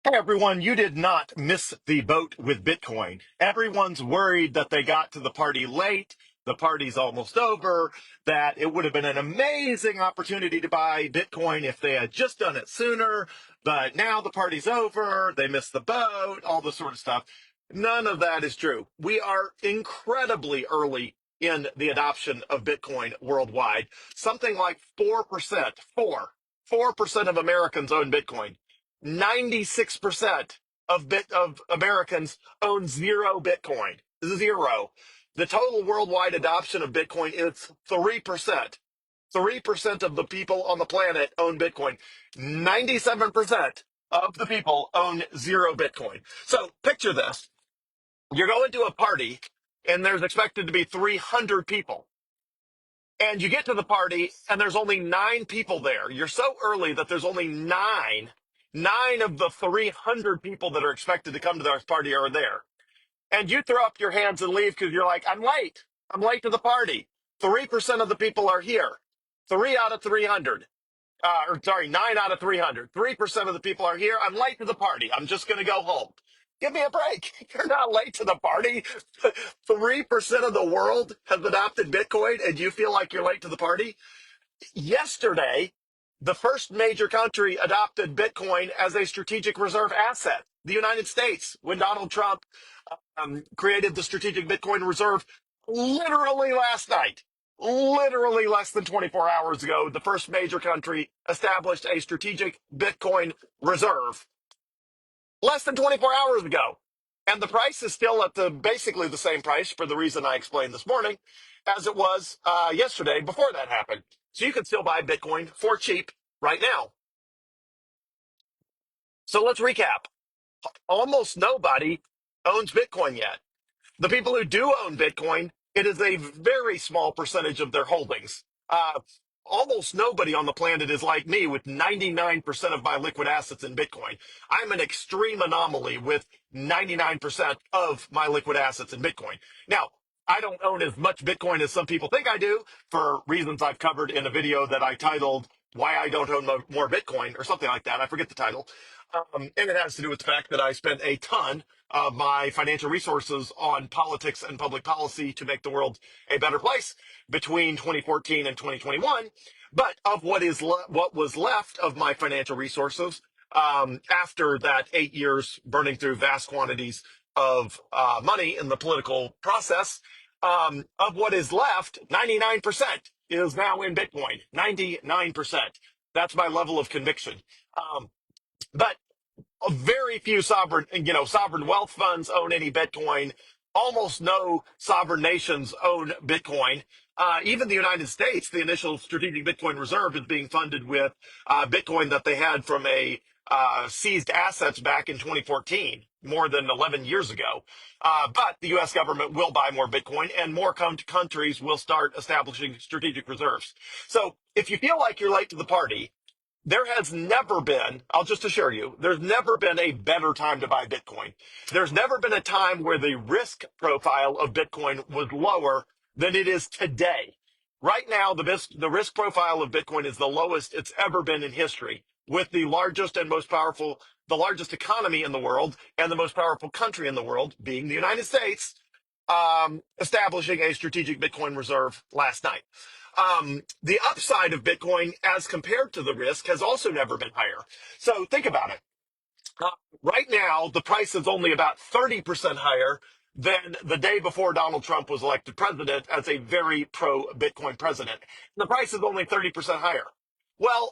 Hey everyone, you did not miss the boat with Bitcoin. Everyone's worried that they got to the party late, the party's almost over, that it would have been an amazing opportunity to buy Bitcoin if they had just done it sooner, but now the party's over, they missed the boat, all this sort of stuff. None of that is true. We are incredibly early in the adoption of Bitcoin worldwide. Something like 4%, 4% of Americans own Bitcoin. 96% of Americans own zero Bitcoin. Zero. The total worldwide adoption of Bitcoin is 3%. 3% of the people on the planet own Bitcoin. 97% of the people own zero Bitcoin. So picture this. You're going to a party and there's expected to be 300 people. And you get to the party and there's only 9 people there. You're so early that there's only nine of the 300 people that are expected to come to the party are there. And you throw up your hands and leave because you're like, I'm late. I'm late to the party. 3% of the people are here. 3 out of 300. Or sorry, 9 out of 300. 3% of the people are here. I'm late to the party. I'm just going to go home. Give me a break. You're not late to the party. 3% of the world has adopted Bitcoin and you feel like you're late to the party. Yesterday, the first major country adopted Bitcoin as a strategic reserve asset, the United States, when Donald Trump created the strategic Bitcoin reserve literally last night. Literally less than 24 hours ago, the first major country established a strategic Bitcoin reserve less than 24 hours ago. And the price is still at basically the same price for the reason I explained this morning as it was yesterday before that happened. So you can still buy Bitcoin for cheap right now. So let's recap. Almost nobody owns Bitcoin yet. The people who do own Bitcoin, it is a very small percentage of their holdings. Almost nobody on the planet is like me with 99% of my liquid assets in Bitcoin. I'm an extreme anomaly with 99% of my liquid assets in Bitcoin. Now, I don't own as much Bitcoin as some people think I do for reasons I've covered in a video that I titled Why I Don't Own More Bitcoin or something like that. I forget the title. And it has to do with the fact that I spent a ton of my financial resources on politics and public policy to make the world a better place between 2014 and 2021. But of what was left of my financial resources after that 8 years burning through vast quantities of money in the political process, of what is left, 99% is now in Bitcoin. 99%. That's my level of conviction. But very few sovereign wealth funds own any Bitcoin. Almost no sovereign nations own Bitcoin. Even the United States, the initial strategic Bitcoin reserve is being funded with Bitcoin that they had from a seized assets back in 2014, more than 11 years ago. But the U.S. government will buy more Bitcoin and more countries will start establishing strategic reserves. So if you feel like you're late to the party, there has never been, I'll just assure you, there's never been a better time to buy Bitcoin. There's never been a time where the risk profile of Bitcoin was lower than it is today. Right now, the risk profile of Bitcoin is the lowest it's ever been in history, with the largest and most powerful, the largest economy in the world and the most powerful country in the world being the United States, establishing a strategic Bitcoin reserve last night. The upside of Bitcoin as compared to the risk has also never been higher. So think about it. Uh, right now, the price is only about 30% higher than the day before Donald Trump was elected president as a very pro Bitcoin president. And the price is only 30% higher. Well,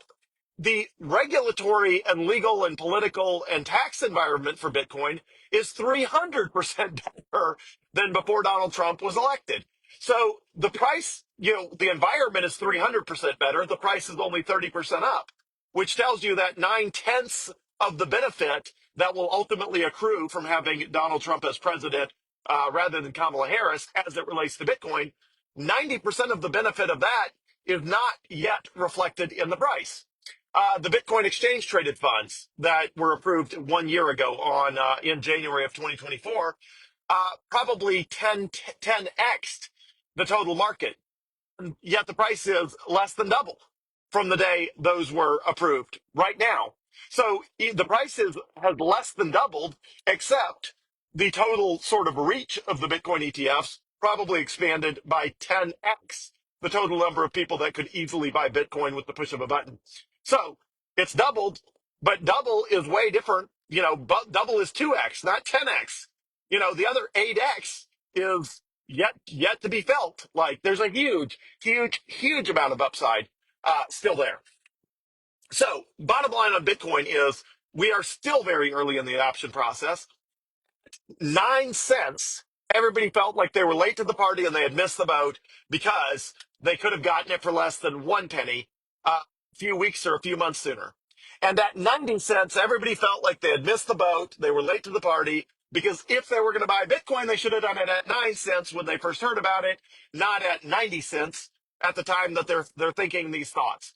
the regulatory and legal and political and tax environment for Bitcoin is 300% better than before Donald Trump was elected. So the price, the environment is 300% better. The price is only 30% up, which tells you that 9/10 of the benefit that will ultimately accrue from having Donald Trump as president rather than Kamala Harris as it relates to Bitcoin, 90% of the benefit of that is not yet reflected in the price. The Bitcoin exchange traded funds that were approved 1 year ago in January of 2024 probably 10x the total market. Yet the price is less than double from the day those were approved right now. So the price has less than doubled, except the total sort of reach of the Bitcoin ETFs probably expanded by 10x the total number of people that could easily buy Bitcoin with the push of a button. So it's doubled, but double is way different. But double is 2x, not 10x. The other 8x is yet to be felt. Like there's a huge, huge, huge amount of upside still there. So bottom line on Bitcoin is we are still very early in the adoption process. 9 cents, everybody felt like they were late to the party and they had missed the boat because they could have gotten it for less than 1 penny a few weeks or a few months sooner. And at 90 cents, everybody felt like they had missed the boat. They were late to the party because if they were going to buy Bitcoin, they should have done it at 9 cents when they first heard about it, not at 90 cents at the time that they're thinking these thoughts.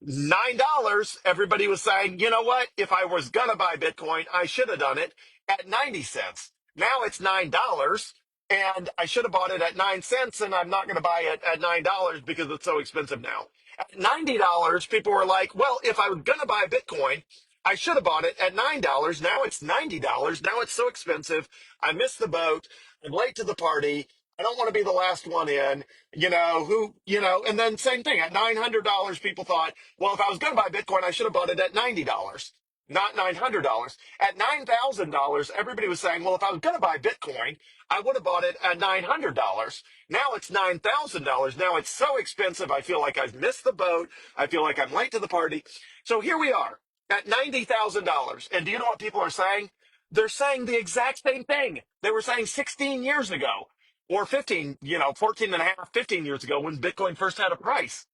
$9, everybody was saying, you know what? If I was going to buy Bitcoin, I should have done it at 90 cents. Now it's $9 and I should have bought it at 9 cents and I'm not going to buy it at $9 because it's so expensive now. At $90, people were like, well, if I was going to buy Bitcoin, I should have bought it at $9. Now it's $90. Now it's so expensive. I missed the boat. I'm late to the party. I don't want to be the last one in, and then same thing at $900, people thought, well, if I was going to buy Bitcoin, I should have bought it at $90, not $900. At $9,000, everybody was saying, well, if I was going to buy Bitcoin, I would have bought it at $900. Now it's $9,000. Now it's so expensive. I feel like I've missed the boat. I feel like I'm late to the party. So here we are at $90,000. And do you know what people are saying? They're saying the exact same thing they were saying 16 years ago or 15, 14 and a half, 15 years ago when Bitcoin first had a price.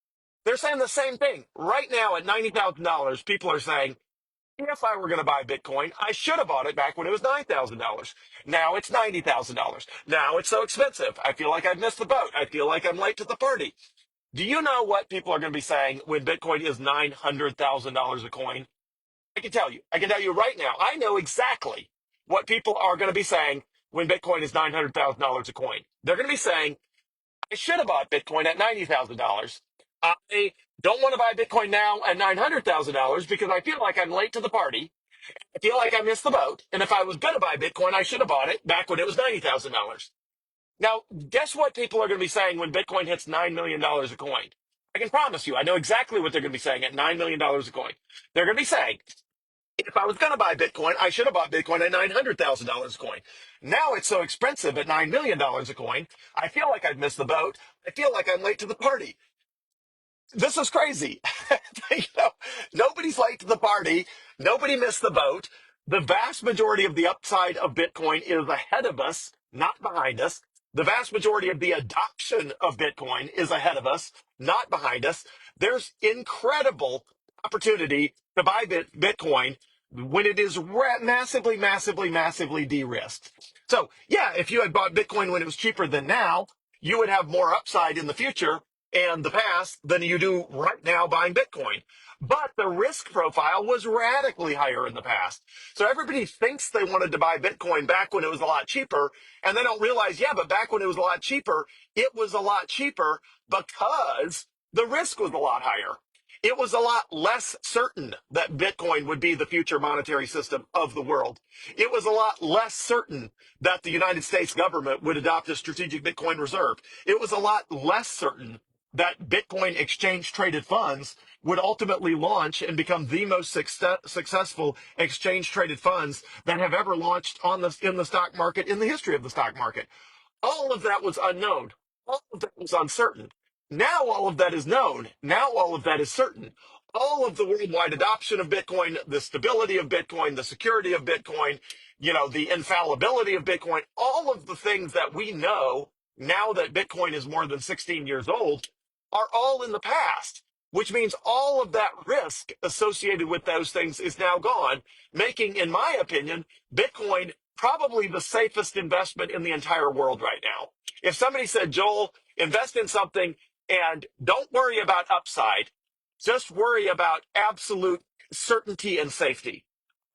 They're saying the same thing. Right now at $90,000, people are saying, if I were going to buy Bitcoin, I should have bought it back when it was $9,000. Now it's $90,000. Now it's so expensive. I feel like I've missed the boat. I feel like I'm late to the party. Do you know what people are going to be saying when Bitcoin is $900,000 a coin? I can tell you. I can tell you right now. I know exactly what people are going to be saying when Bitcoin is $900,000 a coin. They're going to be saying, I should have bought Bitcoin at $90,000. I don't want to buy Bitcoin now at $900,000 because I feel like I'm late to the party. I feel like I missed the boat. And if I was going to buy Bitcoin, I should have bought it back when it was $90,000. Now, guess what people are going to be saying when Bitcoin hits $9 million a coin? I can promise you, I know exactly what they're going to be saying at $9 million a coin. They're going to be saying, if I was going to buy Bitcoin, I should have bought Bitcoin at $900,000 a coin. Now it's so expensive at $9 million a coin. I feel like I've missed the boat. I feel like I'm late to the party. This is crazy. you know, Nobody's late to the party. Nobody missed the boat. The vast majority of the upside of Bitcoin is ahead of us, not behind us. The vast majority of the adoption of Bitcoin is ahead of us, not behind us. There's incredible opportunity to buy Bitcoin when it is massively, massively, massively de-risked. So, yeah, if you had bought Bitcoin when it was cheaper than now, you would have more upside in the future and the past than you do right now buying Bitcoin. But the risk profile was radically higher in the past. So everybody thinks they wanted to buy Bitcoin back when it was a lot cheaper, and they don't realize, yeah, but back when it was a lot cheaper, it was a lot cheaper because the risk was a lot higher. It was a lot less certain that Bitcoin would be the future monetary system of the world. It was a lot less certain that the United States government would adopt a strategic Bitcoin reserve. It was a lot less certain that Bitcoin exchange traded funds would ultimately launch and become the most successful exchange traded funds that have ever launched in the stock market in the history of the stock market. All of that was unknown. All of that was uncertain. Now all of that is known. Now all of that is certain. All of the worldwide adoption of Bitcoin, the stability of Bitcoin, the security of Bitcoin, the infallibility of Bitcoin, all of the things that we know now that Bitcoin is more than 16 years old are all in the past, which means all of that risk associated with those things is now gone, making, in my opinion, Bitcoin probably the safest investment in the entire world right now. If somebody said, Joel, invest in something and don't worry about upside, just worry about absolute certainty and safety,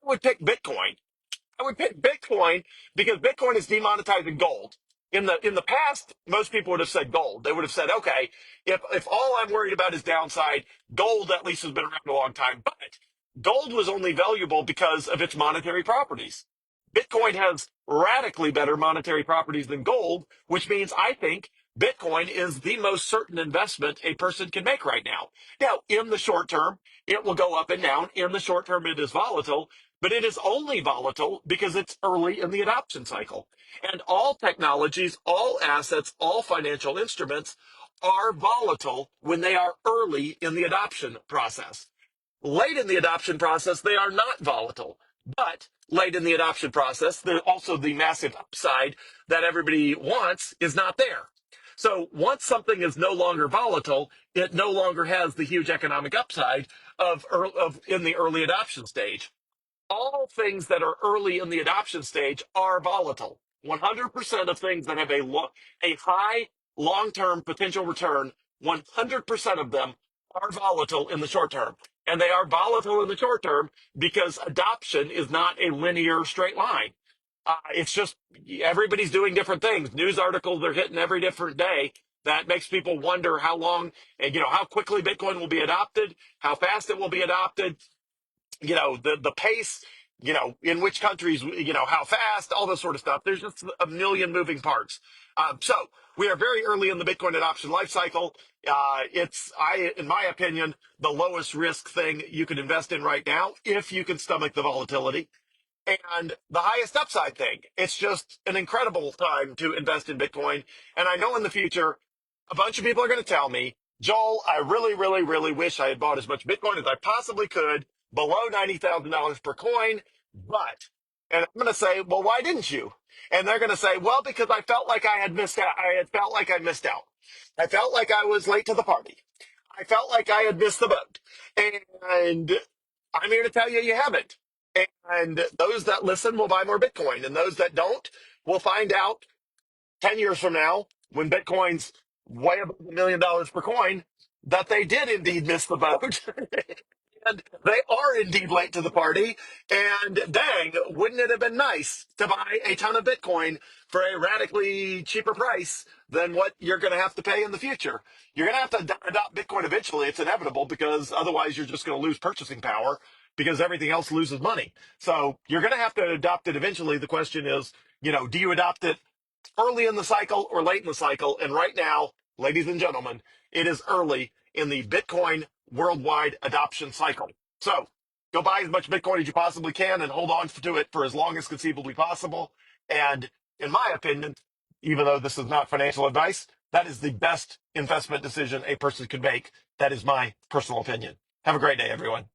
I would pick Bitcoin. I would pick Bitcoin because Bitcoin is demonetizing gold. In the past, most people would have said gold. They would have said, okay, if all I'm worried about is downside, gold at least has been around a long time. But Gold was only valuable because of its monetary properties. Bitcoin has radically better monetary properties than gold, which means I think Bitcoin is the most certain investment a person can make right now. Now, in the short term, it will go up and down. In the short term, it is volatile, but it is only volatile because it's early in the adoption cycle. And all technologies, all assets, all financial instruments are volatile when they are early in the adoption process. Late in the adoption process, they are not volatile. But late in the adoption process, also the massive upside that everybody wants is not there. So once something is no longer volatile, it no longer has the huge economic upside of in the early adoption stage. All things that are early in the adoption stage are volatile. 100% of things that have a high long-term potential return, 100% of them are volatile in the short term. And they are volatile in the short term because adoption is not a linear straight line. It's just everybody's doing different things. News articles are hitting every different day. That makes people wonder how long and how quickly Bitcoin will be adopted, how fast it will be adopted, the pace, in which countries, how fast, all this sort of stuff. There's just a million moving parts. So we are very early in the Bitcoin adoption life cycle. In my opinion, the lowest risk thing you can invest in right now if you can stomach the volatility and the highest upside thing. It's just an incredible time to invest in Bitcoin. And I know in the future, a bunch of people are going to tell me, Joel, I really, really, really wish I had bought as much Bitcoin as I possibly could below $90,000 per coin. But, and I'm going to say, well, why didn't you? And they're going to say, well, because I felt like I had missed out. I had felt like I missed out. I felt like I was late to the party. I felt like I had missed the boat. And I'm here to tell you, you haven't. And those that listen will buy more Bitcoin, and those that don't will find out 10 years from now, when Bitcoin's way above $1 million per coin, that they did indeed miss the boat. And they are indeed late to the party. And dang, wouldn't it have been nice to buy a ton of Bitcoin for a radically cheaper price than what you're going to have to pay in the future? You're going to have to adopt Bitcoin eventually. It's inevitable because otherwise you're just going to lose purchasing power because everything else loses money. So you're going to have to adopt it eventually. The question is, do you adopt it early in the cycle or late in the cycle? And right now, ladies and gentlemen, it is early in the Bitcoin worldwide adoption cycle. So go buy as much Bitcoin as you possibly can and hold on to it for as long as conceivably possible. And in my opinion, even though this is not financial advice, that is the best investment decision a person could make. That is my personal opinion. Have a great day, everyone.